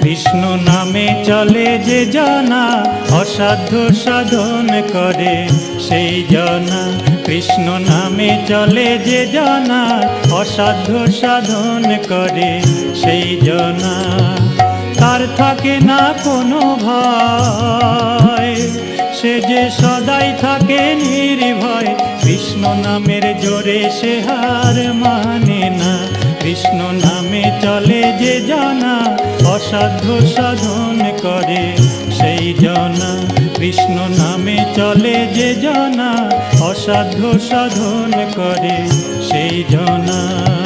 কৃষ্ণ নামে চলে যে জনা অসাধ্য সাধন করে সেই জনা। কৃষ্ণ নামে চলে যে জনা অসাধ্য সাধন করে সেই জনা। তার থাকে না কোনো ভয়, সে যে সদাই থাকে নির্ভয়। কৃষ্ণ নামের জোরে সে হার মানে না। কৃষ্ণ নামে চলে যে জনা অসাধ্য সাধন করে সেই জনা। কৃষ্ণ নামে চলে যে জনা অসাধ্য সাধন করে সেই জনা।